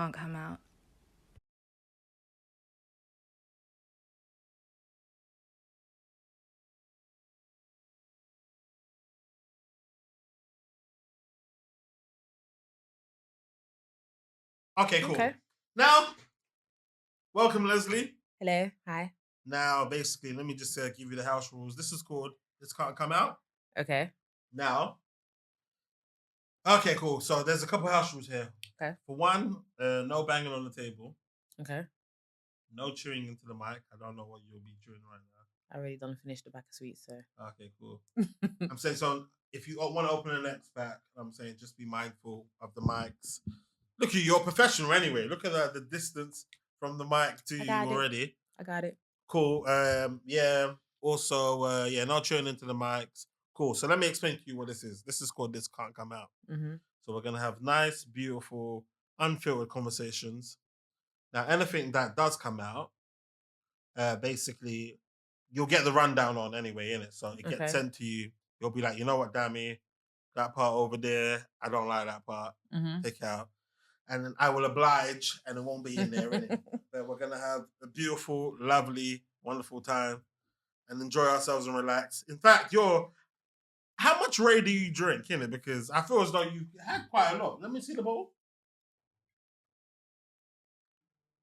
can't come out. Okay, cool. Okay. Now, welcome, Leslie. Hello. Hi. Now, basically, let me just give you the house rules. This is called This Can't Come Out. Okay. Now, okay, cool. So there's a couple house rules here. Okay. For one, no banging on the table. Okay. No chewing into the mic. I don't know what you'll be chewing right now. I already done finished the pack of sweets, so. Okay, cool. I'm saying, so if you want to open the next pack, I'm saying just be mindful of the mics. Look, you're a professional anyway. Look at the distance from the mic to you already. I got it. Cool. Yeah. Also, no chewing into the mics. Cool. So let me explain to you what this is. This is called This Can't Come Out. Mm-hmm. So we're gonna have nice, beautiful, unfiltered conversations. Now, anything that does come out, basically, you'll get the rundown on anyway, innit? So it gets sent to you. You'll be like, you know what, Dammy, that part over there, I don't like that part. Mm-hmm. Take it out. And then I will oblige, and it won't be in there, innit? But we're gonna have a beautiful, lovely, wonderful time and enjoy ourselves and relax. In fact, how much Ray do you drink, innit? Because I feel as though you had quite a lot. Let me see the bowl.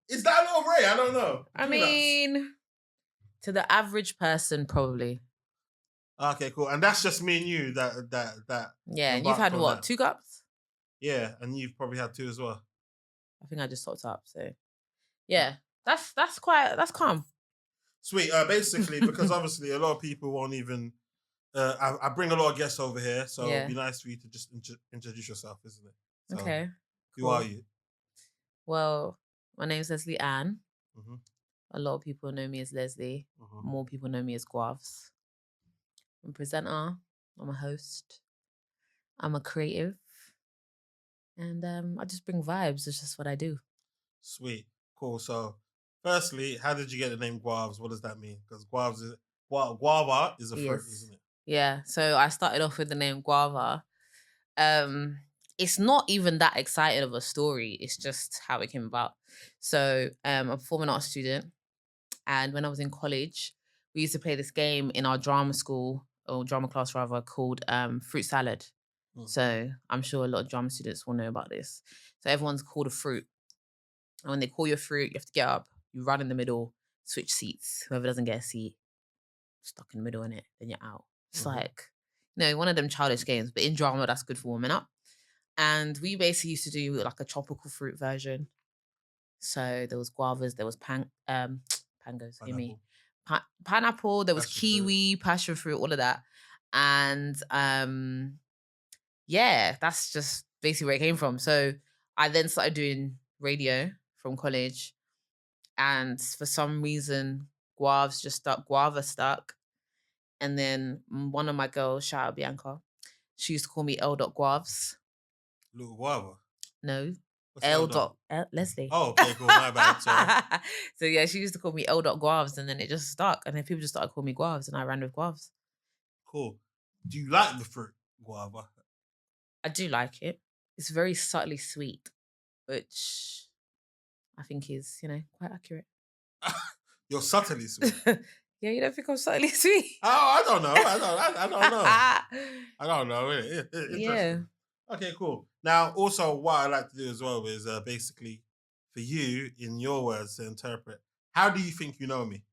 Is that a lot of Ray? I don't know. I mean, to the average person, probably. Okay, cool. And that's just me and you that. Yeah, and you've had what, that. 2 cups? Yeah, and you've probably had 2 as well. I think I just topped up, so yeah, that's calm. Sweet. Basically, because obviously a lot of people won't even. I bring a lot of guests over here, so it'd be nice for you to just introduce yourself, isn't it? So, okay. Who are you? Well, my name's Lesley-Ann. Mm-hmm. A lot of people know me as Leslie. Mm-hmm. More people know me as Guavz. I'm a presenter. I'm a host. I'm a creative. And I just bring vibes. It's just what I do. Sweet. Cool. So, firstly, how did you get the name Guavz? What does that mean? Because Guava is a fruit, isn't it? Yeah. So I started off with the name Guava. It's not even that exciting of a story. It's just how it came about. So I'm a performing arts student. And when I was in college, we used to play this game in our drama school, or drama class rather, called Fruit Salad. So I'm sure a lot of drama students will know about this. So everyone's called a fruit. And when they call you a fruit, you have to get up, you run in the middle, switch seats. Whoever doesn't get a seat, stuck in the middle in it, then you're out. It's like, one of them childish games, but in drama, that's good for warming up. And we basically used to do like a tropical fruit version. So there was guavas, there was pangos, hear me. Pineapple, there was kiwi, passion fruit, all of that. And that's just basically where it came from. So I then started doing radio from college. And for some reason, Guava stuck. And then one of my girls, shout out Bianca, she used to call me L.Guavz. Little Guava? No. Leslie. Oh, okay, cool. My bad. Sorry. So yeah, she used to call me L.Guavz, and then it just stuck. And then people just started calling me Guavz, and I ran with Guavz. Cool. Do you like the fruit guava? I do like it. It's very subtly sweet, which I think is, quite accurate. You're subtly sweet. Yeah, you don't think I'm subtly sweet? Oh, I don't know. I don't know. I don't know. Interesting. Yeah. Okay, cool. Now, also, what I like to do as well is basically, for you, in your words, to interpret, how do you think you know me?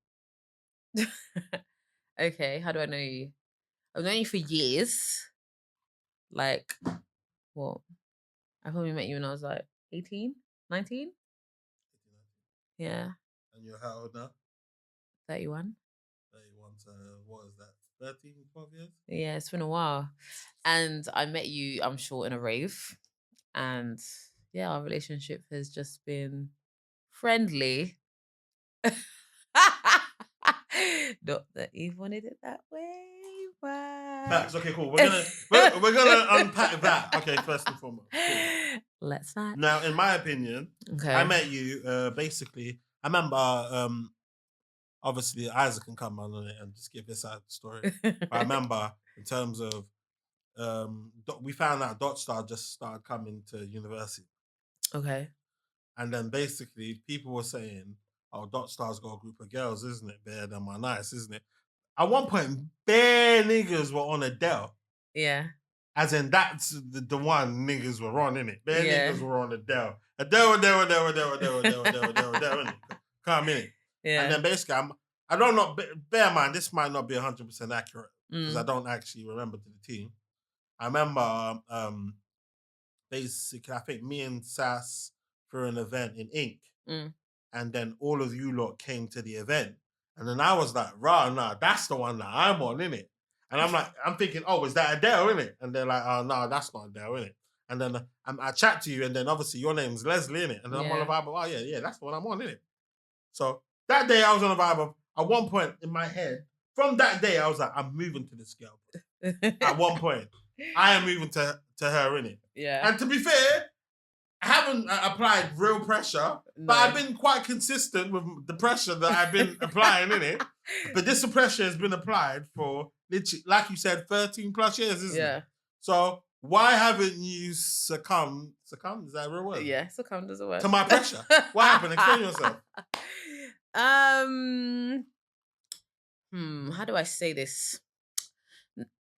Okay, how do I know you? I've known you for years. Like, what? I probably met you when I was like 18, 19? Yeah. And you're how old now? 31. 31, so what is that? 13, 12 years? Yeah, it's been a while. And I met you, I'm sure, in a rave. And yeah, our relationship has just been friendly. Not that Eve wanted it that way, but... Facts. Okay, cool. We're gonna unpack that. Okay, first and foremost. Cool. Let's not. Now, in my opinion, I met you basically. I remember obviously Isaac can come on it and just give his side of the story. But I remember in terms of we found out Dot Star just started coming to university. Okay. And then basically people were saying, "Oh, Dot Star's got a group of girls, isn't it? Better than my nice, isn't it?" At one point, bare niggas were on Adele. Yeah. As in, that's the one niggas were on, innit? Bare Yeah. niggas were on Adele. Adele, innit? Come innit? Yeah. And then basically, I don't know, bear in mind, this might not be 100% accurate because I don't actually remember to the team. I remember, basically, I think me and Sass for an event in Ink, and then all of you lot came to the event. And then I was like, rah, nah, that's the one that I'm on, innit? And I'm like, I'm thinking, oh, is that Adele, innit? And they're like, oh, no, that's not Adele, innit? And then I chat to you, and then obviously your name's Lesley, innit? And then I'm on the vibe of, oh, yeah, that's the one I'm on, innit? So that day I was on the vibe of, at one point in my head, from that day, I was like, I'm moving to this girl. At one point, I am moving to her, innit? Yeah. And to be fair, I haven't applied real pressure, but I've been quite consistent with the pressure that I've been applying, innit? But this pressure has been applied for, literally, like you said, 13 plus years, isn't it? So why haven't you succumbed? Succumbed? Is that a real word? Yeah, succumbed is a word. To my pressure. What happened? Explain yourself. How do I say this?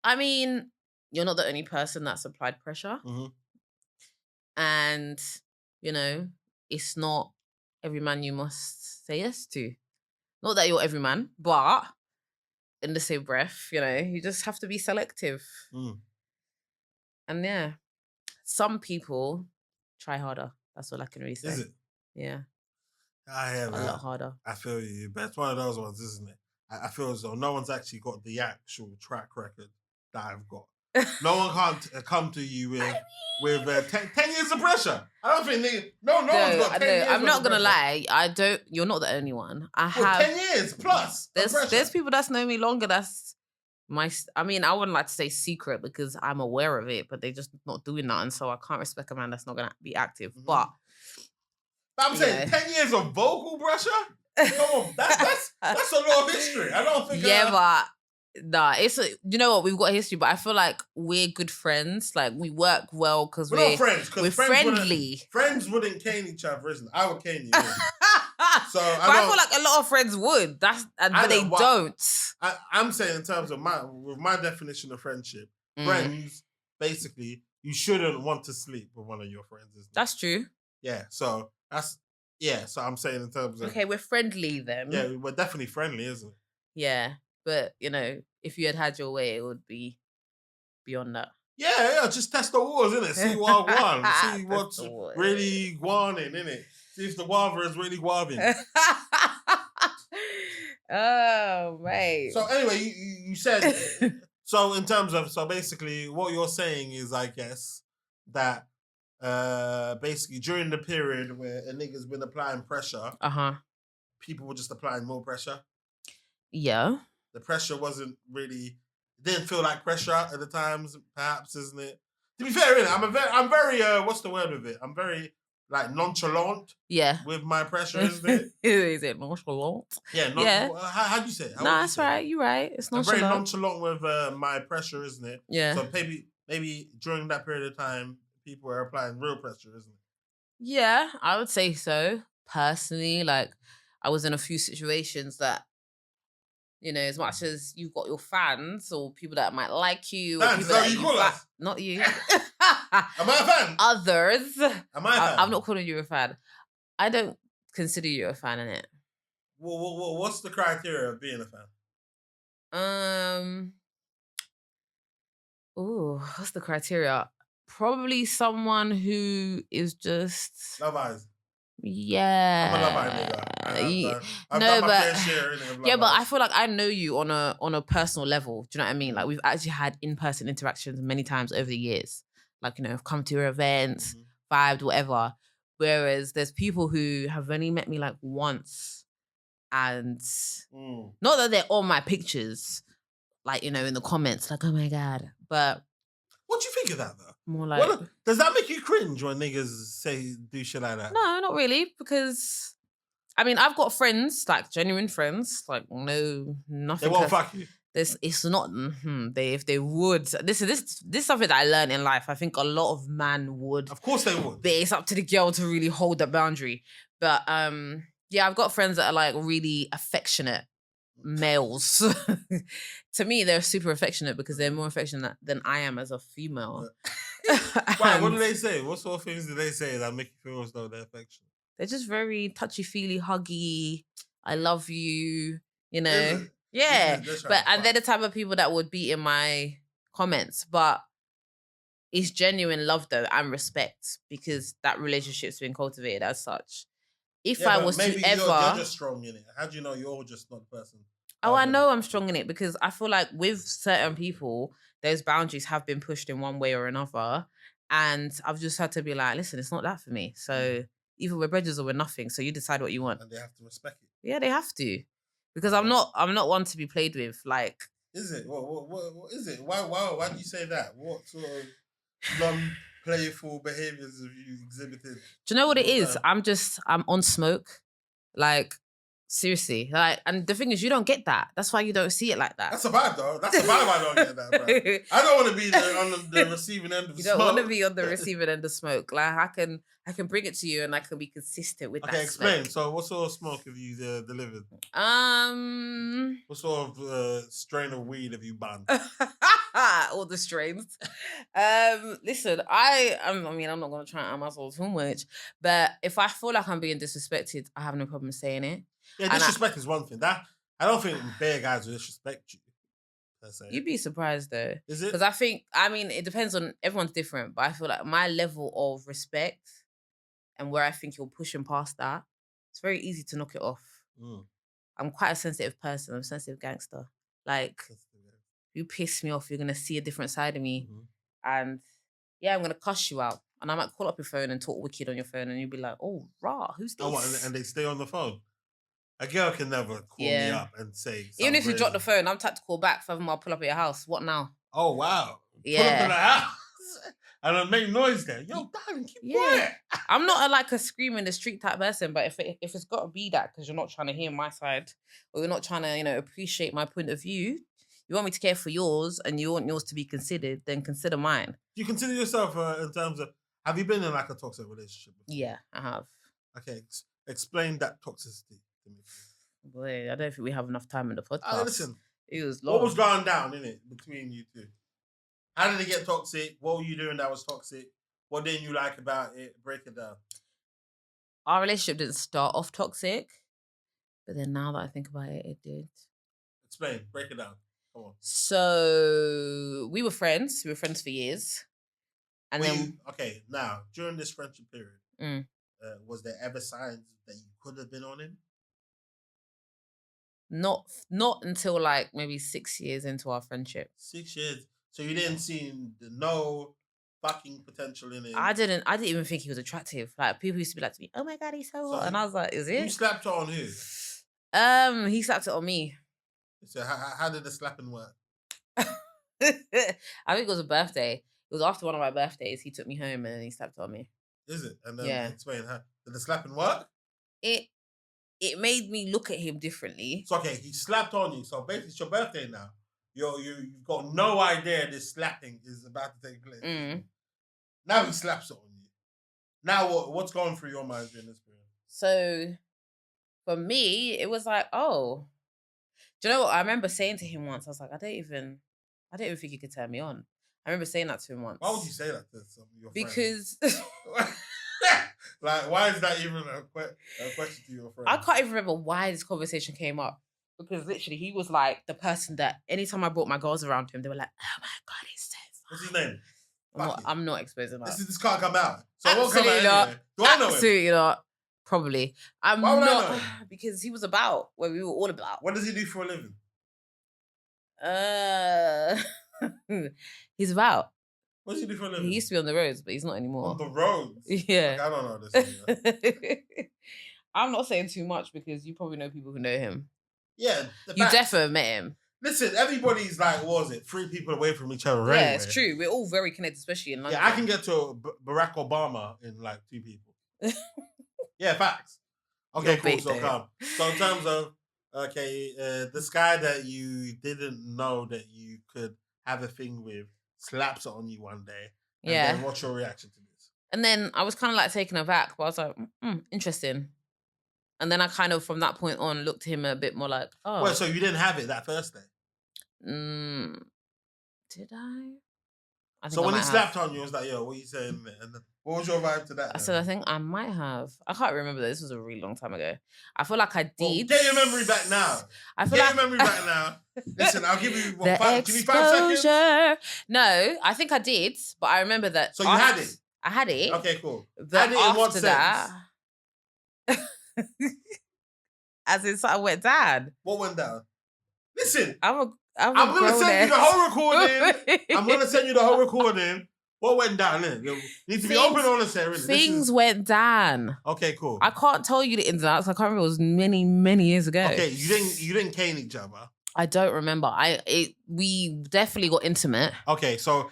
I mean, you're not the only person that's applied pressure. Mm-hmm. And, you know, it's not every man you must say yes to. Not that you're every man, but in the same breath, you know, you just have to be selective. And yeah, some people try harder. That's all I can really say. Is it? Yeah. I hear that. A lot harder. I feel you. But it's one of those ones, isn't it? I feel as though no one's actually got the actual track record that I've got. No one can't come to you with 10 years of pressure. I don't think no one's got 10 years. I'm not gonna lie. You're not the only one. I have 10 years plus. There's people that's known me longer. That's I wouldn't like to say secret because I'm aware of it, but they're just not doing that, and so I can't respect a man that's not gonna be active. Mm-hmm. But I'm saying 10 years of vocal pressure. Come on, that's a lot of history. I don't think. But. Nah, you know what, we've got history, but I feel like we're good friends. Like, we work well because we're not friends. We're friendly. Friends wouldn't cane each other, isn't it? I would cane you. So I feel like a lot of friends would. But they don't. I'm saying in terms of my definition of friendship, friends, basically, you shouldn't want to sleep with one of your friends, isn't it? That's true. Yeah, so so I'm saying in terms of... Okay, we're friendly then. Yeah, we're definitely friendly, isn't it? Yeah. But, you know, if you had your way, it would be beyond that. Yeah, just test the waters, innit? See what I want. See what's really guaning, innit? See if the guava is really guaving. Oh, mate. So anyway, you said... so in terms of... So basically, what you're saying is, I guess, that basically during the period where a nigga's been applying pressure, people were just applying more pressure. Yeah. The pressure wasn't really... It didn't feel like pressure at the times, perhaps, isn't it? To be fair, innit? I'm very what's the word with it? I'm very, like, nonchalant. Yeah. With my pressure, isn't it? Is it nonchalant? Yeah. How do you say it? No, that's right. You're right. It's nonchalant. I'm very nonchalant with my pressure, isn't it? Yeah. So maybe during that period of time, people were applying real pressure, isn't it? Yeah, I would say so. Personally, like, I was in a few situations that, you know, as much as you've got your fans or people that might like you. Fans, people that you call us? Not you. Am I a fan? Others. Am I a fan? I'm not calling you a fan. I don't consider you a fan, innit? Well, what's the criteria of being a fan? What's the criteria? Probably someone who is just... Love eyes. Yeah. I'm a Love Eye nigga. I've done my fair share of Love but Eyes. I feel like I know you on a personal level. Do you know what I mean? Like, we've actually had in-person interactions many times over the years. Like, you know, I've come to your events, vibed, whatever. Whereas there's people who have only met me like once, and not that they're on my pictures, like, you know, in the comments, like, oh my God. But what do you think of that, though? More like... does that make you cringe when niggas do shit like that? No, not really, because... I mean, I've got friends, like, genuine friends, like, nothing... They won't fuck you? It's not. If they would, this is something that I learned in life. I think a lot of men would. Of course they would. But it's up to the girl to really hold that boundary. But yeah, I've got friends that are like really affectionate males. To me, they're super affectionate because they're more affectionate than I am as a female. Wow, what do they say? What sort of things do they say that make you feel as though they're affectionate? They're just very touchy-feely, huggy. I love you. You know. Is it? Yeah, That's but right. and they're the type of people that would be in my comments, but it's genuine love though and respect because that relationship's been cultivated as such. If I was maybe to ever, you're just strong in it. How do you know you're just not the person? oh, I know I'm strong in it because I feel like with certain people, those boundaries have been pushed in one way or another, and I've just had to be like, listen, it's not that for me. So either we're bridges or we're nothing. So you decide what you want. And they have to respect it. Yeah, they have to, because I'm not one to be played with. Like, is it? What is it? Why do you say that? What sort of non-playful behaviors have you exhibited? Do you know what it is? I'm on smoke. Like, seriously. Like, and the thing is, you don't get that. That's why you don't see it like that. That's a vibe, though. That's a vibe I don't get that, bro. I don't want to be on the receiving end of you smoke. You don't want to be on the receiving end of smoke. Like, I can bring it to you and I can be consistent with that. Okay, explain. Smoke. So what sort of smoke have you delivered? What sort of strain of weed have you banned? All the strains. Listen, I mean, I'm not gonna try and myself too much, but if I feel like I'm being disrespected, I have no problem saying it. Yeah, disrespect is one thing. That I don't think bare guys will disrespect you. Per se. You'd be surprised though. Is it? Because I mean, it depends on everyone's different, but I feel like my level of respect and where I think you're pushing past that, it's very easy to knock it off. I'm quite a sensitive person. I'm a sensitive gangster. Like, you piss me off, you're gonna see a different side of me, and yeah, I'm gonna cuss you out, and I might call up your phone and talk wicked on your phone, and you'll be like, "Oh, rah, who's this?" Oh, and they stay on the phone. A girl can never call me up and say, even if you drop the phone, I'm type to call back. Furthermore, I'll pull up at your house. What now? Oh wow! Yeah, pull up at the house and I'll make noise there. Yo, darling, keep quiet. I'm not like a scream in the street type person, but if it's got to be that because you're not trying to hear my side or you're not trying to appreciate my point of view. You want me to care for yours and you want yours to be considered, then consider mine. Do you consider yourself in terms of, have you been in like a toxic relationship before? Yeah, I have. Okay, explain that toxicity to me. Boy, I don't think we have enough time in the podcast. Listen, it was long. What was going down in it between you two? How did it get toxic? What were you doing that was toxic? What didn't you like about it? Break it down. Our relationship didn't start off toxic, but then now that I think about it, it did. Explain. Break it down. Come on. So we were friends. We were friends for years. And okay, now, during this friendship period, was there ever signs that you could have been on him? Not until like maybe 6 years into our friendship. 6 years. So you didn't see no fucking potential in him. I didn't even think he was attractive. Like, people used to be like to me, "Oh my god, he's so hot," and I was like, "Is it?" You slapped it on who? He slapped it on me. So how did the slapping work? I think it was a birthday. It was after one of my birthdays. He took me home and he slapped it on me. Is it? And then explain how did the slapping work? It made me look at him differently. So okay, he slapped on you. So basically, it's your birthday now. You've got no idea this slapping is about to take place. Now he slaps it on you. Now what's going through your mind during this period? So for me, it was like, oh, do you know what? I remember saying to him once, I was like, I don't even think you could turn me on. I remember saying that to him once. Why would you say that to your friend? Because like, why is that even a question to your friend? I can't even remember why this conversation came up. Because literally, he was like the person that anytime I brought my girls around him, they were like, "Oh my god, he's so fun." What's his name? I'm not exposing that. This can't come out. So absolutely it won't come out anyway. Do I know him? Absolutely not. Probably. I'm Why would not, I know him? because he was about where we were all about. What does he do for a living? He's about. What does he do for a living? He used to be on the roads, but he's not anymore. On the roads? Yeah. Like, I don't know this. I'm not saying too much because you probably know people who know him. Yeah. You definitely met him. Listen, everybody's like, what was it? 3 people away from each other, right? Yeah, it's true. We're all very connected, especially in London. Yeah, I can get to Barack Obama in like 2 people. Yeah, facts. Okay, cool. So calm. So in terms of Okay, this guy that you didn't know that you could have a thing with slaps it on you one day, and then Yeah. what's your reaction to this? And then I was kind of like taken aback, but I was like, interesting. And then I kind of, from that point on, looked at him a bit more like, oh. Well, so you didn't have it that first day. Did I? I think So I when he might slapped have. on you, it was like, yo, what you saying? And what was your vibe to that? I said, I think I might have. I can't remember. This was a really long time ago. I feel like I did. Well, get your memory back now. I feel Get like... your memory back now. Listen, I'll give you the five. Give me 5 seconds. No, I think I did, but I remember that. So you had it. I had it. Okay, cool. But had it in what sense? That, as in something went down. What went down? Listen, I'm going to send you the whole recording. I'm going to send you the whole recording. What went down then? You need to be open and honest here. Things went down. Okay, cool. I can't tell you the ins and outs. I can't remember. It was many, many years ago. Okay, you didn't cane each other. I don't remember. We definitely got intimate. Okay, so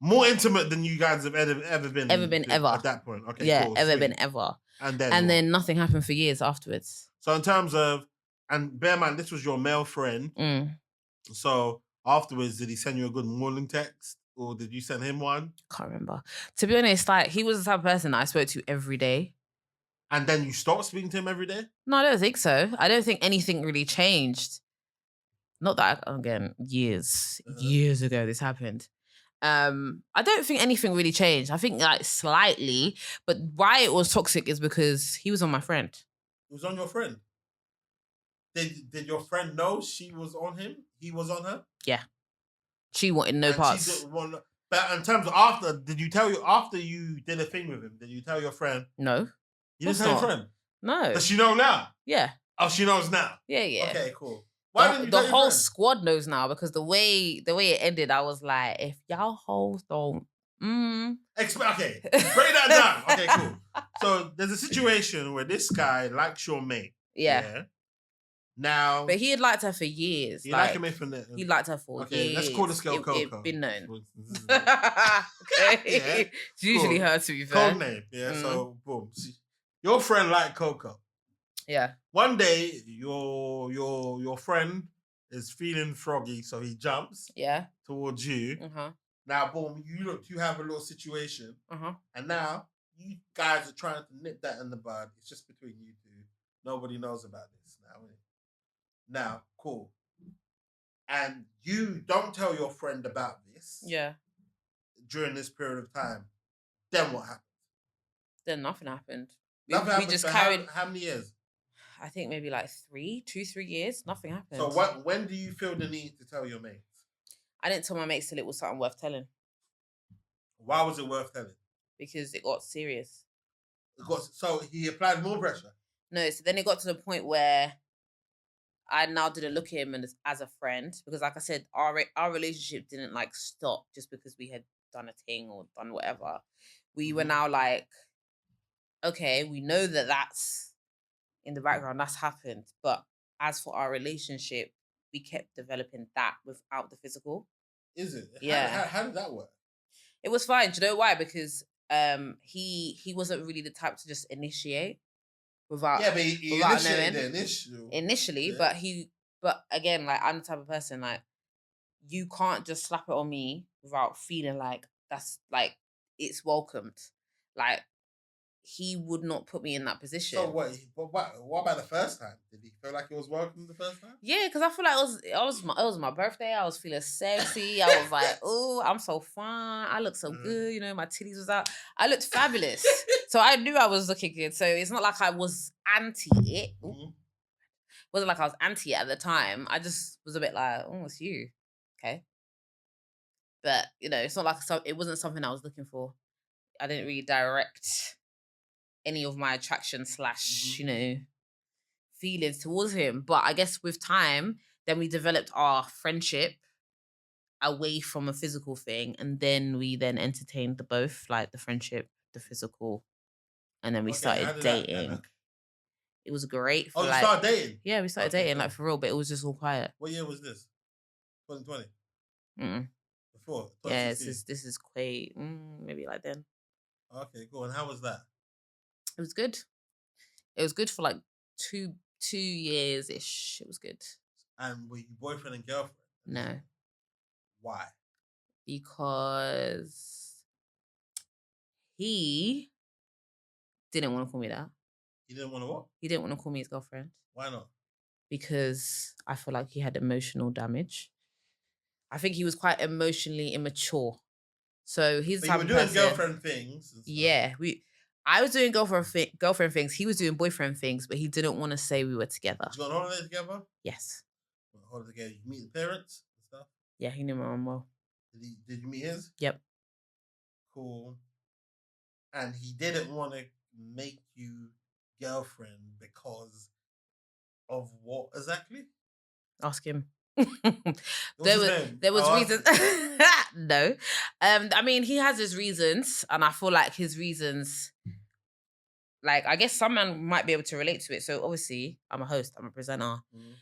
more intimate than you guys have ever been. Ever. At that point. Okay, yeah, cool. ever Sweet. been ever. And then nothing happened for years afterwards. So in terms of, and bear in mind, this was your male friend. So afterwards, did he send you a good morning text? Or did you send him one? Can't remember. To be honest, like, he was the type of person that I spoke to every day. And then you stopped speaking to him every day? No, I don't think so. I don't think anything really changed. Not that, again, years ago this happened. I don't think anything really changed. I think, like, slightly. But why it was toxic is because he was on my friend. He was on your friend? Did your friend know she was on him? He was on her? Yeah. She wanted no parts. But in terms of after, did you tell you after you did a thing with him? Did you tell your friend? No. You didn't tell your friend? No. Does she know now? Yeah. Oh, she knows now. Yeah. Okay, cool. Why didn't you the tell your whole friend? squad knows now, because the way it ended, I was like, if y'all hoes don't, okay, break that down. Okay, cool. So there's a situation where this guy likes your mate. Yeah. Now, but he had liked her for years. He liked her for He liked her for years. Let's call this girl Coco. It's been known. Okay. It's usually her, to be fair. Code name. Yeah. So boom. Your friend liked Coco. Yeah. One day, your friend is feeling froggy, so he jumps. Yeah. Towards you. Now, boom. You have a little situation. And now you guys are trying to nip that in the bud. It's just between you two. Nobody knows about this now. Now, cool. And you don't tell your friend about this. Yeah. During this period of time. Then what happened? Then nothing happened. We just carried. How many years? I think maybe like 3 years. Nothing happened. So when do you feel the need to tell your mates? I didn't tell my mates till it was something worth telling. Why was it worth telling? Because it got serious. So he applied more pressure? No, so then it got to the point where I now didn't look at him as a friend, because, like I said, our relationship didn't like stop just because we had done a thing or done whatever. We were now like, okay, we know that that's in the background, that's happened. But as for our relationship, we kept developing that without the physical. Is it? Yeah. How did that work? It was fine. Do you know why? Because he wasn't really the type to just initiate. Without he initiated initially, yeah. but again, like, I'm the type of person, like, you can't just slap it on me without feeling like that's like it's welcomed. Like, he would not put me in that position. So what about the first time? Did he feel like it was welcome the first time? Yeah, because I feel like it was my birthday. I was feeling sexy. I was like, oh, I'm so fine. I look so good. You know, my titties was out. I looked fabulous. So I knew I was looking good. So it's not like I was anti it. Wasn't like I was anti it at the time. I just was a bit like, oh, it's you. Okay. But, you know, it's not like it wasn't something I was looking for. I didn't really direct any of my attraction / you know, feelings towards him. But I guess with time, then we developed our friendship away from a physical thing, and then we entertained the both, like the friendship, the physical, and then we started dating. It was great. You started dating? Yeah, we started dating, like, for real, but it was just all quiet. What year was this? 2020? Before? Yeah, this is quite, maybe like then. Okay, cool. And how was that? It was good. It was good for like two 2 years ish. It was good. And were you boyfriend and girlfriend? No, Why? because he didn't want to call me that. He didn't want to what? He didn't want to call me his girlfriend Why not? because I feel like he had emotional damage. I think he was quite emotionally immature. So he's the But you type were of doing person. girlfriend things. And stuff. Yeah, I was doing girlfriend things. He was doing boyfriend things, but he didn't want to say we were together. Did you go on holiday together? Yes. Holiday together. You meet the parents and stuff. Yeah, he knew my mum well. Did you meet his? Yep. Cool. And he didn't want to make you girlfriend because of what exactly? Ask him. There was reasons. No. I mean, he has his reasons, and I feel like his reasons, like, I guess some man might be able to relate to it. So obviously, I'm a host, I'm a presenter. Mm.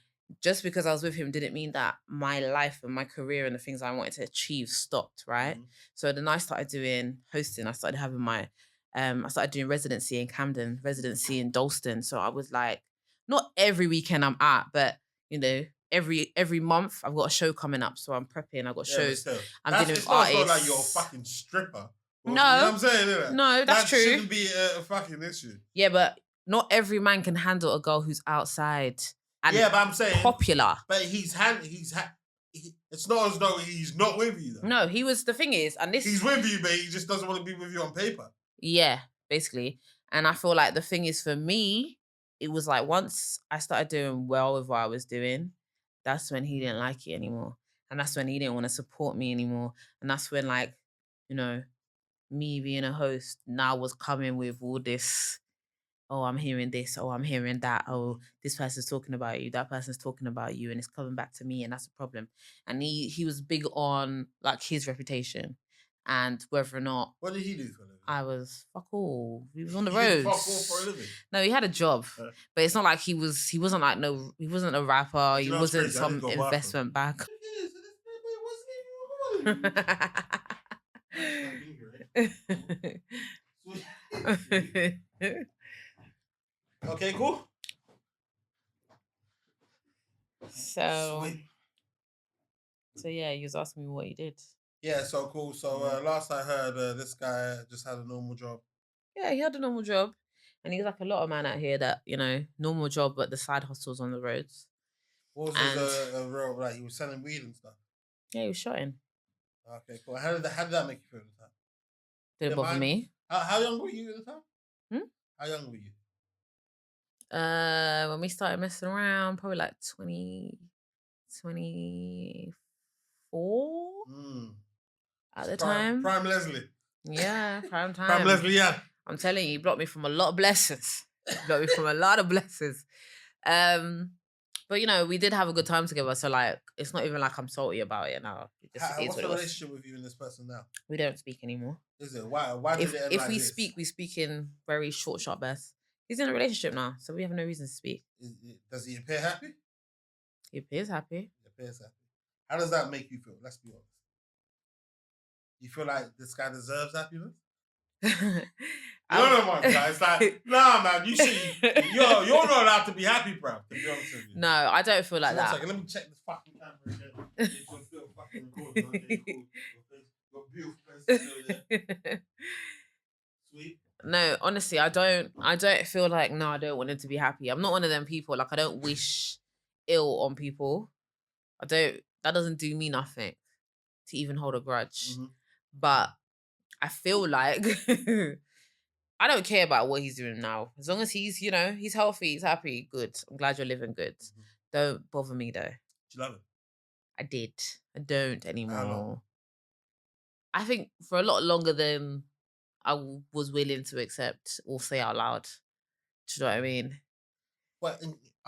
Just because I was with him didn't mean that my life and my career and the things I wanted to achieve stopped, right? So then I started doing hosting. I started having my, I started doing residency in Camden, residency in Dalston. So I was like, not every weekend I'm at, but you know, every month I've got a show coming up. So I'm prepping. I've got shows. I'm dealing with artists. It's not like you're a fucking stripper. No. You know what I'm saying? Isn't it? No, that's true. That shouldn't be a fucking issue. Yeah, but not every man can handle a girl who's outside. And yeah, but I'm saying popular. But it's not as though he's not with you though. No, he was. The thing is, and this he's with you, but he just doesn't want to be with you on paper. Yeah, basically. And I feel like the thing is, for me, it was like once I started doing well with what I was doing, that's when he didn't like it anymore, and that's when he didn't want to support me anymore, and that's when, like, you know, me being a host now was coming with all this. Oh, I'm hearing this. Oh, I'm hearing that. Oh, this person's talking about you. That person's talking about you, and it's coming back to me, and that's a problem. And he was big on like his reputation, and whether or not. What did he do for a living? I was fuck all. He was on the He road. did fuck all for a living. No, he had a job, but it's not like he wasn't like he wasn't a rapper. He wasn't some investment bank. Okay, cool. So yeah, he was asking me what he did. Yeah, so cool. So last I heard, this guy just had a normal job. Yeah, he had a normal job, and he's like a lot of man out here that, you know, normal job, but the side hustles on the roads. What was his role? Like, he was selling weed and stuff. Yeah, he was shotting. Okay, cool. How did that make you feel at the time? Did it bother me? How young were you at the time? How young were you? When we started messing around, probably like 20, 24 at the time. Prime Lesley. Yeah, prime time. Prime Lesley-Ann. I'm telling you, he blocked me from a lot of blessings. Blocked me from a lot of blessings. But you know, we did have a good time together. So like, it's not even like I'm salty about it now. What's the relationship with you and this person now? We don't speak anymore. Is it? Why did it end if we speak, we speak in very short, sharp bursts. He's in a relationship now, so we have no reason to speak. Does he appear happy? He appears happy. How does that make you feel? Let's be honest. You feel like this guy deserves happiness? You're the one, guy. It's like, nah, man. You see, you're not allowed to be happy, bro. To be honest with you. No, I don't feel like that. 1 second, let me check this fucking camera again. It's still fucking recording. Okay, cool. Your beautiful face is still there. Sweet. No, honestly, I don't feel like, no, I don't want him to be happy. I'm not one of them people. Like, I don't wish ill on people. That doesn't do me nothing to even hold a grudge. Mm-hmm. But I feel like I don't care about what he's doing now. As long as he's, you know, he's healthy, he's happy, good. I'm glad you're living good. Mm-hmm. Don't bother me though. Do you love him? I did. I don't anymore. How long? I think for a lot longer than I was willing to accept or say out loud. Do you know what I mean? Well,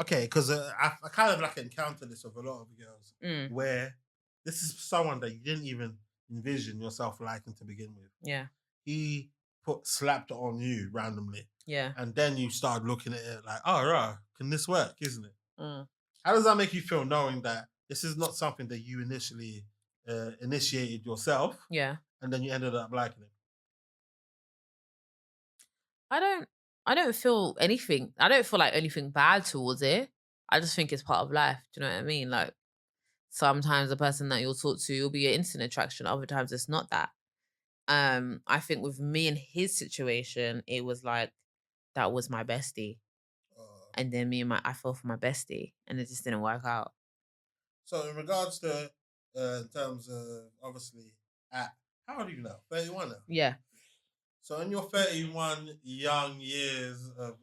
okay, because I kind of like encountered this with a lot of girls where this is someone that you didn't even envision yourself liking to begin with. Yeah. He slapped it on you randomly. Yeah. And then you started looking at it like, oh, right, can this work, isn't it? How does that make you feel knowing that this is not something that you initially initiated yourself? Yeah. And then you ended up liking it? I don't I don't feel anything. I don't feel like anything bad towards it. I just think it's part of life. Do you know what I mean? Like sometimes the person that you'll talk to will be an instant attraction. Other times it's not that. I think with me and his situation, it was like that was my bestie, and then I fell for my bestie, and it just didn't work out. So in regards to, in terms of obviously, how old are you now? 31 now. Yeah. So in your 31 young years of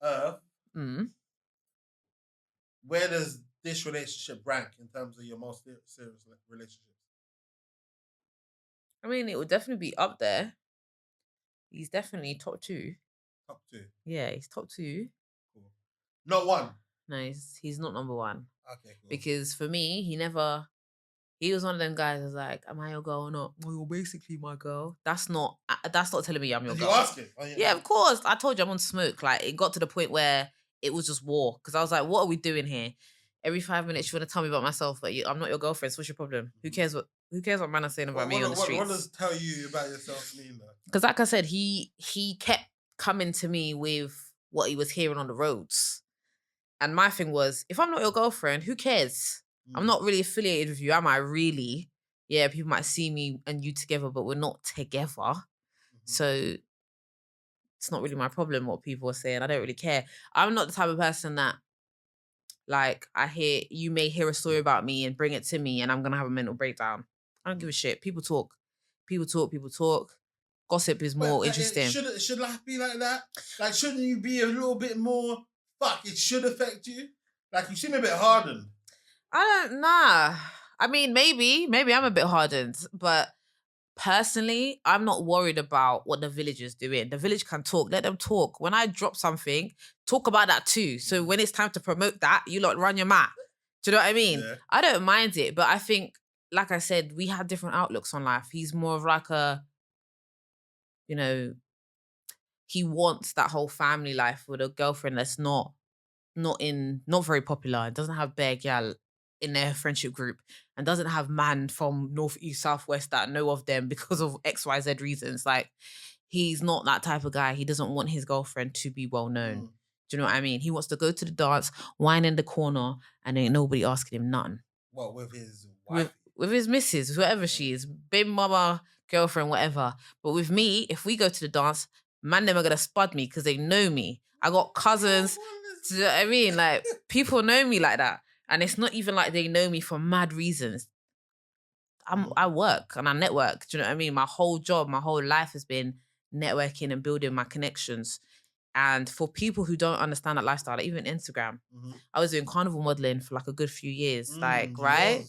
Earth, where does this relationship rank in terms of your most serious relationships? I mean, it would definitely be up there. He's definitely top 2. Top 2. Yeah, he's top 2. Cool. Not 1. No, he's not number 1. Okay, cool. Because for me, he was one of them guys that's like, am I your girl or not? Well, you're basically my girl. That's not telling me I'm your girl. You ask it? Oh, yeah, of course. I told you I'm on smoke. Like, it got to the point where it was just war. Because I was like, what are we doing here? Every 5 minutes you want to tell me about myself, but I'm not your girlfriend, so what's your problem? Who cares what man is saying about me on the streets? What does tell you about yourself mean, though? Because like I said, he kept coming to me with what he was hearing on the roads. And my thing was, if I'm not your girlfriend, who cares? I'm not really affiliated with you, am I really? Yeah, people might see me and you together, but we're not together. So it's not really my problem what people are saying. I don't really care. I'm not the type of person that, like, you may hear a story about me and bring it to me and I'm going to have a mental breakdown. I don't give a shit. People talk. Gossip is more interesting. Should life be like that? Like, shouldn't you be a little bit more, it should affect you? Like, you seem a bit hardened. I don't know. I mean, maybe I'm a bit hardened, but personally, I'm not worried about what the village is doing. The village can talk. Let them talk. When I drop something, talk about that too. So when it's time to promote that, you lot run your mouth. Do you know what I mean? Yeah. I don't mind it, but I think, like I said, we have different outlooks on life. He's more of like he wants that whole family life with a girlfriend that's not very popular. It doesn't have bare gal in their friendship group and doesn't have man from north, east, southwest that know of them because of XYZ reasons. Like, he's not that type of guy. He doesn't want his girlfriend to be well known. Do you know what I mean? He wants to go to the dance, whine in the corner, and ain't nobody asking him nothing. What, with his wife? With his missus, whoever she is, baby mama, girlfriend, whatever. But with me, if we go to the dance, man, them are gonna spud me because they know me. I got cousins. Do you know what I mean? Like, people know me like that. And it's not even like they know me for mad reasons. I work and I network. Do you know what I mean? My whole job, my whole life has been networking and building my connections. And for people who don't understand that lifestyle, like even Instagram, I was doing carnival modeling for like a good few years. Right?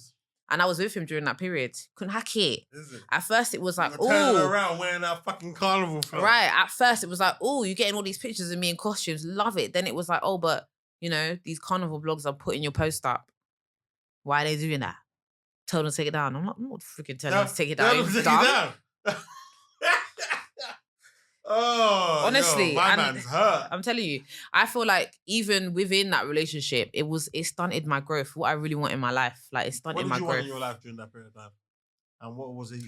And I was with him during that period. Couldn't hack it. Is it? At first it was like, oh. Turning around wearing that fucking carnival float. Right. At first it was like, oh, you're getting all these pictures of me in costumes. Love it. Then it was like, oh, but, these carnival blogs are putting your post up. Why are they doing that? Tell them to take it down. I'm not freaking telling them to take it down. Take it down. Oh, honestly, my man's hurt. I'm telling you, I feel like even within that relationship, it stunted my growth. What I really want in my life, like, it stunted my growth. What did you want in your life during that period of time? And what was it?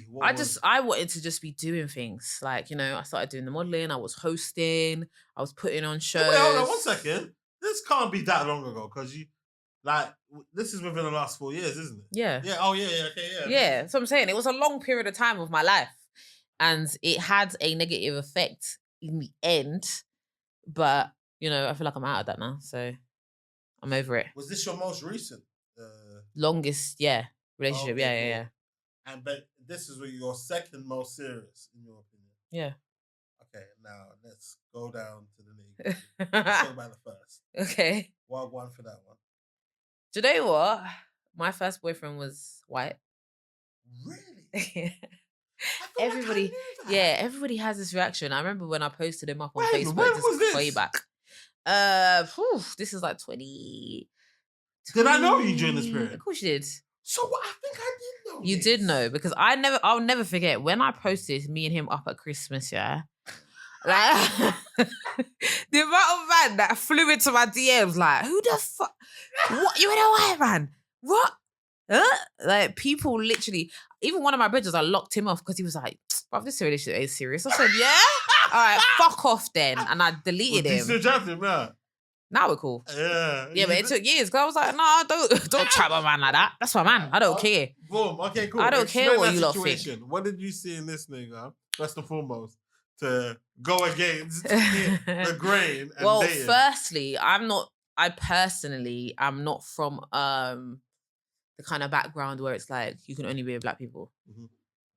I wanted to just be doing things. Like, I started doing the modeling. I was hosting. I was putting on shows. Wait, hold on 1 second. This can't be that long ago because this is within the last 4 years, isn't it? Yeah. Yeah. Oh, yeah. Okay. Yeah. Yeah. So I'm saying it was a long period of time of my life. And it had a negative effect in the end. But, I feel like I'm out of that now. So I'm over it. Was this your most recent? Longest, relationship. Okay, yeah. But this is your second most serious, in your opinion? Yeah. Okay, now let's go down to the nitty-gritty. Let's talk about the first. Okay. Wild one for that one. Do you know what? My first boyfriend was white. Really? Everybody, everybody has this reaction. I remember when I posted him up on Facebook. When was this? Way back. This is like 20. Did I know you during this period? Of course you did. So what? I think I did know. You did know because I'll never forget when I posted me and him up at Christmas. Yeah, like the amount of man that flew into my DMs, like, who the fuck? What, you ain't a white man? What? Like, people literally, even one of my brothers, I locked him off because he was like, "Bruv, this relationship is serious." I said, "Yeah." all right, fuck off then. And I deleted Do you still him. chat to him now? Now we're cool. Yeah. Yeah, but it took years because I was like, nah, don't chat my man like that. That's my man. I don't care. Boom. Okay, cool. I don't care what you lot think. What did you see in this nigga, first and foremost, to go against the grain and well, dating? firstly, I personally am not from the kind of background where it's like you can only be with black people. Mm-hmm.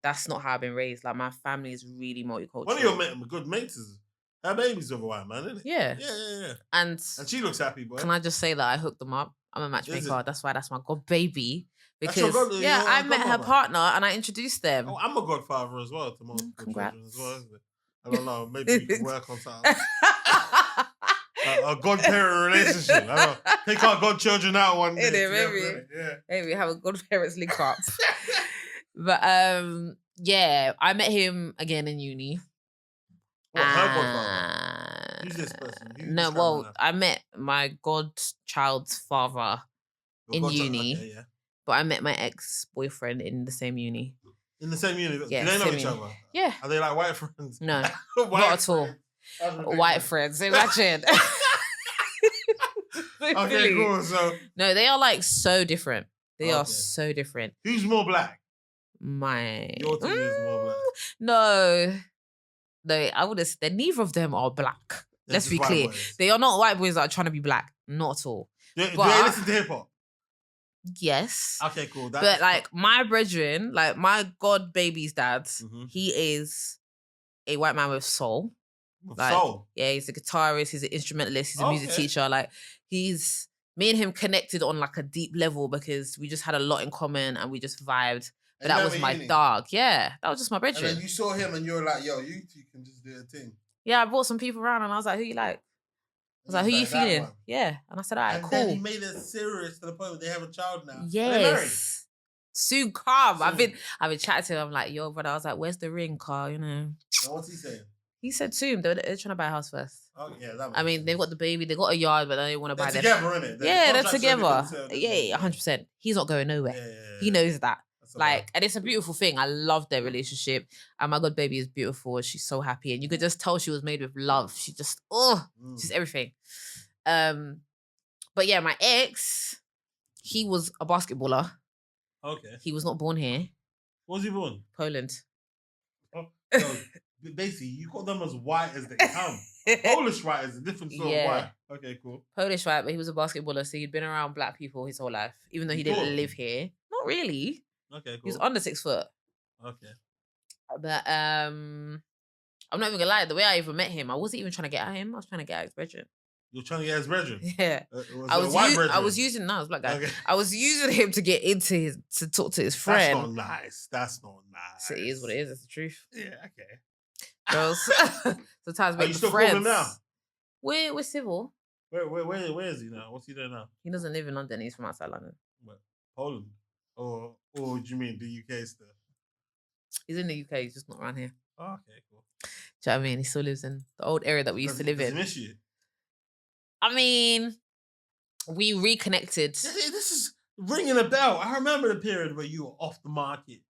That's not how I've been raised. Like my family is really multicultural. One of your good mates is her baby's with a white man, isn't it? Yeah. Yeah. And she looks happy, boy. Can I just say that I hooked them up? I'm a matchmaker. That's why that's my god baby. Because I met her partner and I introduced them. Oh, I'm a godfather as well to most congrats. As well, isn't it? I don't know. Maybe we can work on something. A godparent relationship. I don't know. Take our godchildren out one day. Maybe have a godparents link up. But yeah, I met him again in uni. What, her godfather? Who's this person? I met my godchild's father in uni. Okay, yeah. But I met my ex-boyfriend in the same uni. In the same uni? Yeah, do they know each other? Yeah. Are they like white friends? No, not at all. White friends, imagine. Okay, cool. So no, they are like so different. They are so different. Who's more black? Your team is more black. No, I would have said neither of them are black. Let's be clear. Boys. They are not white boys that are trying to be black. Not at all. Do they listen to hip hop? Yes. Okay, cool. But like my brethren, like my god baby's dad, he is a white man with soul. Soul? Yeah, he's a guitarist, he's an instrumentalist, he's a music teacher. Like me and him connected on like a deep level because we just had a lot in common and we just vibed. But that was my dog. Yeah, that was just my brethren. And then you saw him and you were like, yo, you two can just do a thing. Yeah, I brought some people around and I was like, who you like? I was like, who you feeling? Yeah. And I said, all right, cool. And then he made it serious to the point where they have a child now. Yes. Soon come. I've been chatting to him. I'm like, yo, brother. I was like, where's the ring, Carl? You know. And what's he saying? He said soon. They're trying to buy a house first. Oh, yeah. That I mean, they've got the baby. They got a yard, but they want to buy their... They're together, innit? They're together. Yeah, 100%. He's not going nowhere. Yeah. He knows that. Like, and it's a beautiful thing. I love their relationship. And my god baby is beautiful. She's so happy. And you could just tell she was made with love. She just, she's everything. But yeah, my ex, he was a basketballer. Okay. He was not born here. Where was he born? Poland. Oh, so basically, you got them as white as they come. Polish white is a different sort of white. Okay, cool. Polish white, but he was a basketballer, so he'd been around black people his whole life, even though he didn't live here. Not really. Okay, cool. He was under 6 foot. Okay. But I'm not even gonna lie, the way I even met him, I wasn't even trying to get at him. I was trying to get at his brethren. You were trying to get his brethren? Yeah. I was using no, it was black guy. Okay. I was using him to get into to talk to his friend. That's not nice. So it is what it is, it's the truth. Yeah, okay. Girls sometimes make you still friends. Call him now? We're civil. Where is he now? What's he doing now? He doesn't live in London, he's from outside London. What? Poland? Or do you mean the UK still? He's in the UK, he's just not around here. Oh, okay, cool. Do you know what I mean? He still lives in the old area that we used to live in. Miss you? I mean, we reconnected. This is ringing a bell. I remember the period where you were off the market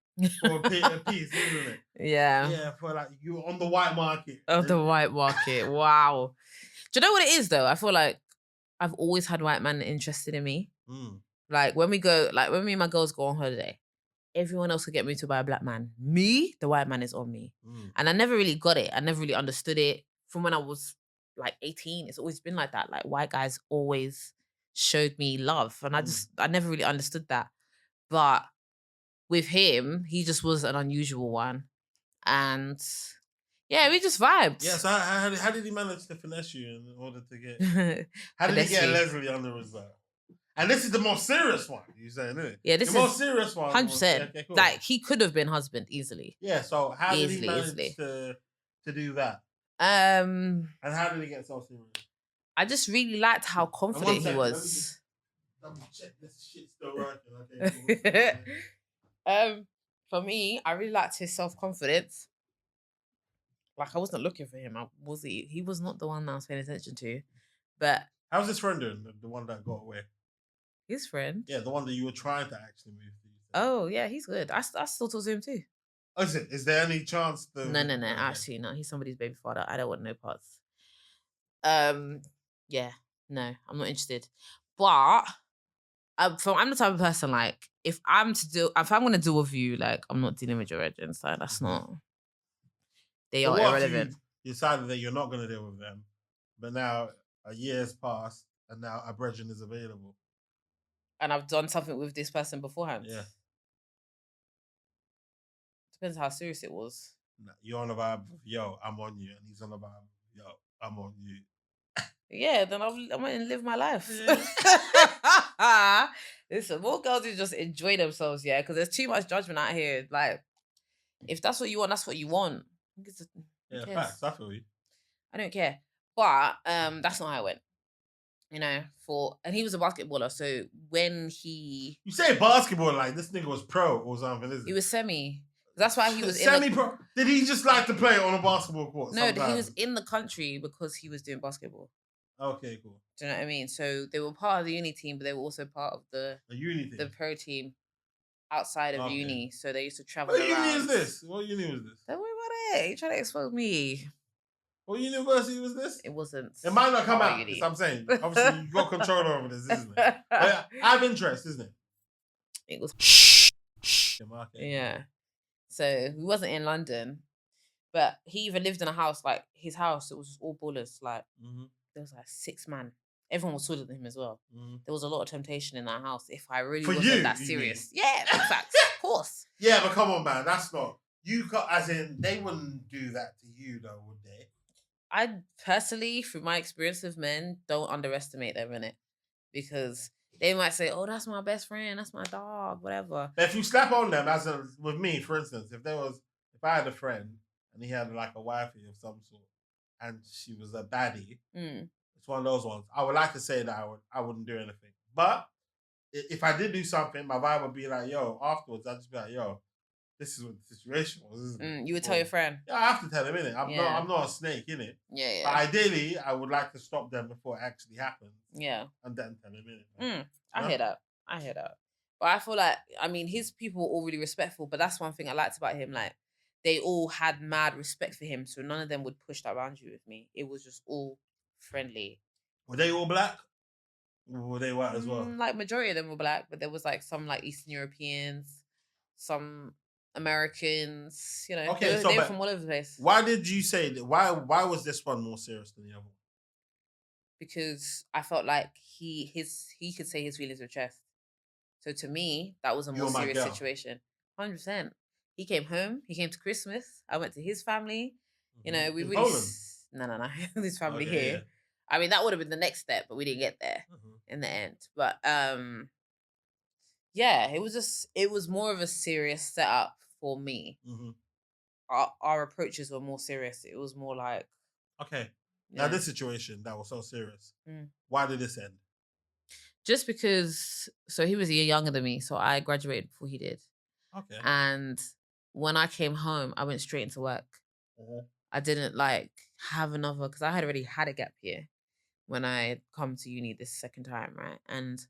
for a piece, isn't it? Yeah. Yeah, for like you were on the white market. Of the white market. Wow. Do you know what it is though? I feel like I've always had white men interested in me. Like when me and my girls go on holiday, everyone else could get me to buy a black man. Me, the white man is on me. And I never really got it. I never really understood it. From when I was like 18, it's always been like that. Like white guys always showed me love. And I never really understood that. But with him, he just was an unusual one. And yeah, we just vibed. Yeah, so how did he manage to finesse you in order to get... How did he get Leslie under his belt? And this is the most serious one, you saying, isn't it? Yeah, this the most serious one. 100%. Okay, cool. Like, he could have been husband easily. Yeah, so how did he manage to do that? And how did he get so serious? I just really liked how confident he was. Double check this shit's still working. Okay, cool. For me, I really liked his self-confidence. Like, I wasn't looking for him. He was not the one that I was paying attention to. But how's his friend doing? The one that got away? His friend? Yeah, the one that you were trying to actually move to. Oh, yeah, he's good. I still talk to him too. Is there any chance the No, okay. absolutely not. He's somebody's baby father. I don't want no parts. Yeah, no, I'm not interested. But I'm the type of person, like, if I'm gonna deal with you, like, I'm not dealing with your legends. So that's not. They So are what irrelevant. you decided that you're not going to deal with them, but now a year's passed and now a brethren is available. And I've done something with this person beforehand. Yeah. Depends how serious it was. You're on the vibe, yo, I'm on you, and he's on the vibe, yo, I'm on you. Yeah, then I'm going to live my life. Listen, more girls who just enjoy themselves, yeah, because there's too much judgment out here. Like, if that's what you want, that's what you want. Yeah, facts. I feel you. I don't care. But that's not how I went. You know, and he was a basketballer, so when he You say basketball like this nigga was pro or something, isn't he was semi. That's why he was semi-pro. Did he just like to play on a basketball court? No, sometimes? he was in the country because he was doing basketball. Okay, cool. Do you know what I mean? So they were part of the uni team, but they were also part of the uni team, the pro team outside of uni. So they used to travel what around. What uni is this? What uni was this? Don't worry about it. You trying to expose me? What university was this? It wasn't. It might not come out. That's what I'm saying. Obviously, you got control over this, isn't it? I have interest, isn't it? It was. Yeah. So he wasn't in London, but he even lived in a house, like his house. It was all ballers. Like there was like 6 man. Everyone was taller than him as well. There was a lot of temptation in that house. If I really wasn't that serious, yeah, facts, of course. Yeah, but come on, man, that's not you. As in, they wouldn't do that to you, though, would they? I personally, through my experience with men, don't underestimate them in it, because they might say, "Oh, that's my best friend, that's my dog, whatever." But if you slap on them, with me, for instance, if I had a friend and he had like a wifey of some sort, and she was a baddie, it's one of those ones. I would like to say that I wouldn't do anything, but if I did do something, my vibe would be like, "Yo," afterwards, I'd just be like, "Yo, this is what the situation was." Isn't it? You would tell your friend. Yeah, I have to tell him, innit? I'm not a snake, innit? Yeah. But ideally, I would like to stop them before it actually happens. Yeah. And then tell him, innit? I hear that. But I feel like, I mean, his people were all really respectful, but that's one thing I liked about him. Like, they all had mad respect for him, so none of them would push that boundary with me. It was just all friendly. Were they all black? Or were they white as well? Like, majority of them were black, but there was like some like Eastern Europeans, some Americans, you know. Okay, they were from all over the place. Why did you say that? Why was this one more serious than the other one? Because I felt like he could say his feelings with chest. So to me, that was a more serious situation. 100%. He came home. He came to Christmas. I went to his family. You know, we really no. His family here. Yeah. I mean, that would have been the next step, but we didn't get there in the end. But yeah, it was more of a serious setup for me. Our approaches were more serious. It was more like, okay. Now this situation that was so serious. Why did this end? Just because, so he was a year younger than me, so I graduated before he did. Okay. And when I came home, I went straight into work. I didn't like have another, because I had already had a gap year when I had come to uni this second time, right? And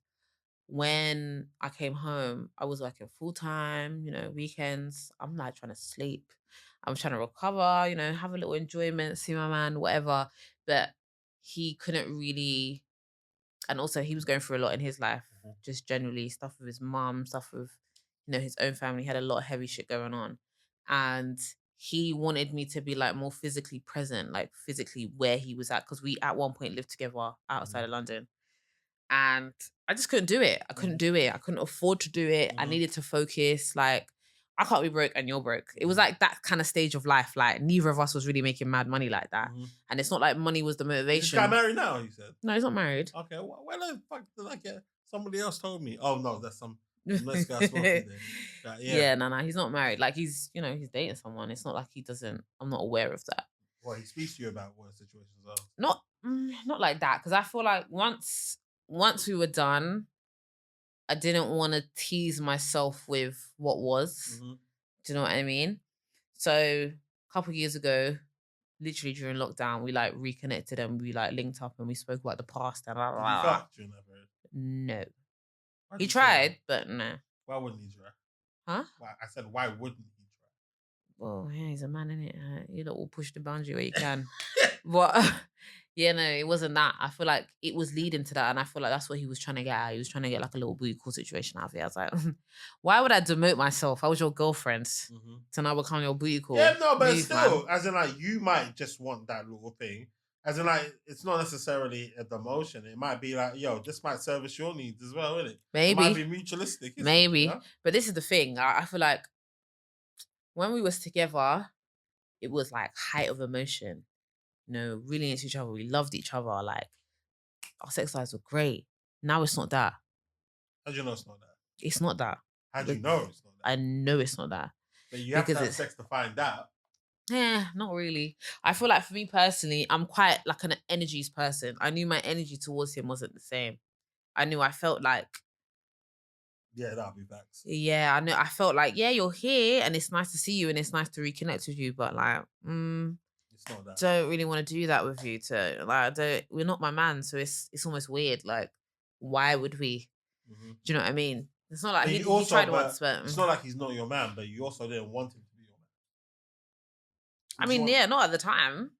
when I came home, I was working full time, you know, weekends. I'm like trying to sleep. I'm trying to recover, you know, have a little enjoyment, see my man, whatever. But he couldn't really. And also he was going through a lot in his life, just generally stuff with his mum, stuff with, you know, his own family. He had a lot of heavy shit going on. And he wanted me to be like more physically present, like physically where he was at. Because we at one point lived together outside of London. And I just couldn't do it. I couldn't do it. I couldn't afford to do it. I needed to focus. Like, I can't be broke and you're broke. It was like that kind of stage of life. Like, neither of us was really making mad money like that. And it's not like money was the motivation. Is this guy married now, you said? No, he's not married. Okay, where the fuck did I get? Somebody else told me. Oh, no, that's some next guy smoking then. Yeah, no, he's not married. Like, he's, you know, he's dating someone. It's not like he doesn't, I'm not aware of that. Well, he speaks to you about what situations are. Not like that. Because I feel like once we were done, I didn't want to tease myself with what was. Do you know what I mean? So a couple of years ago, literally during lockdown, we like reconnected and we like linked up and we spoke about the past and blah, blah, blah. Did you fuck during that period? No. He tried, but no. Why wouldn't he try? Huh? I said, why wouldn't he well, yeah, he's a man, innit? You lot will push the boundary where you can. But yeah, no, it wasn't that. I feel like it was leading to that, and I feel like that's what he was trying to get at. He was trying to get like a little booty call situation out of it. I was like, why would I demote myself? I was your girlfriend to now become your booty call. Yeah, no, but Move, still, man. as in like you might just want that little thing. As in like it's not necessarily a demotion. It might be like, yo, this might service your needs as well, isn't it? It might be Maybe, mutualistic, isn't it? maybe. Yeah? But this is the thing. I feel like when we was together, it was like height of emotion. You know, really into each other. We loved each other. Like our sex lives were great. Now it's not that. How do you know it's not that? It's not that. How do you know it's not that? I know it's not that. But you have to have sex to find out. Yeah, not really. I feel like for me personally, I'm quite like an energies person. I knew my energy towards him wasn't the same. I felt like, yeah, that'll be facts. Yeah, I felt like, yeah, you're here and it's nice to see you and it's nice to reconnect with you, but like, it's not that. Don't really want to do that with you. We're not my man, so it's almost weird. Like, why would we? Do you know what I mean? It's not like he tried once, but it's not like he's not your man, but you also didn't want him to be your man. I mean, yeah, not at the time.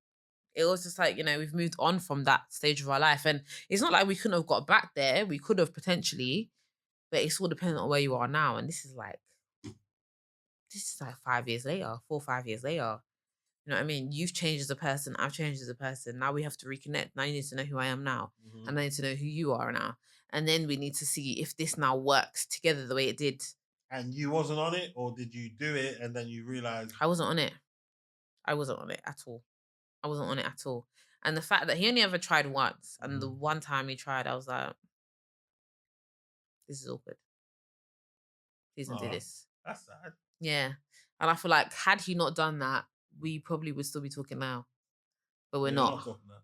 It was just like, we've moved on from that stage of our life. And it's not like we couldn't have got back there. We could have potentially, but it's all dependent on where you are now. And this is like 5 years later, 4 or 5 years later. You know what I mean? You've changed as a person. I've changed as a person. Now we have to reconnect. Now you need to know who I am now. And I need to know who you are now. And then we need to see if this now works together the way it did. And you wasn't on it? Or did you do it and then you realised? I wasn't on it. I wasn't on it at all. I wasn't on it at all. And the fact that he only ever tried once. And the one time he tried, I was like, this is awkward. Please don't do this. That's sad. Yeah. And I feel like had he not done that, we probably would still be talking now. But we're not. Talking now.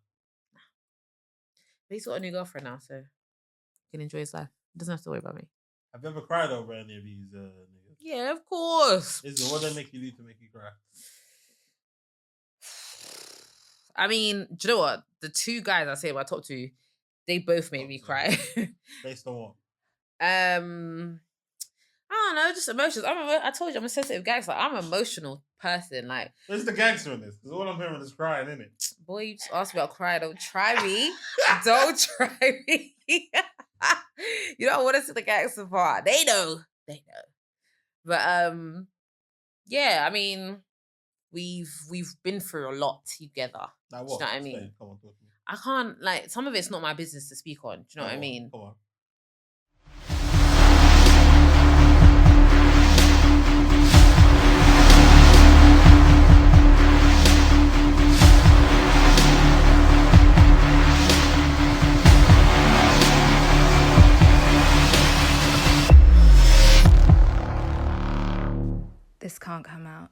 But he's got a new girlfriend now, so he can enjoy his life. He doesn't have to worry about me. Have you ever cried over any of these niggas? Yeah, of course. What do they make you do to make you cry? I mean, do you know what? The two guys I say my top two, they both made me cry. Based on what? I don't know, just emotions. I told you I'm a sensitive gangster. I'm an emotional person. Like, where's the gangster in this? Because all I'm hearing is crying, isn't it? Boy, you just asked me about crying. Don't try me. Don't try me. You don't want to see the gangster part. They know. But yeah, I mean, we've been through a lot together. Like what? Do you know what I mean? Come on, talk to me. I can't, like, some of it's not my business to speak on. Do you know what I mean? Come on. This can't come out.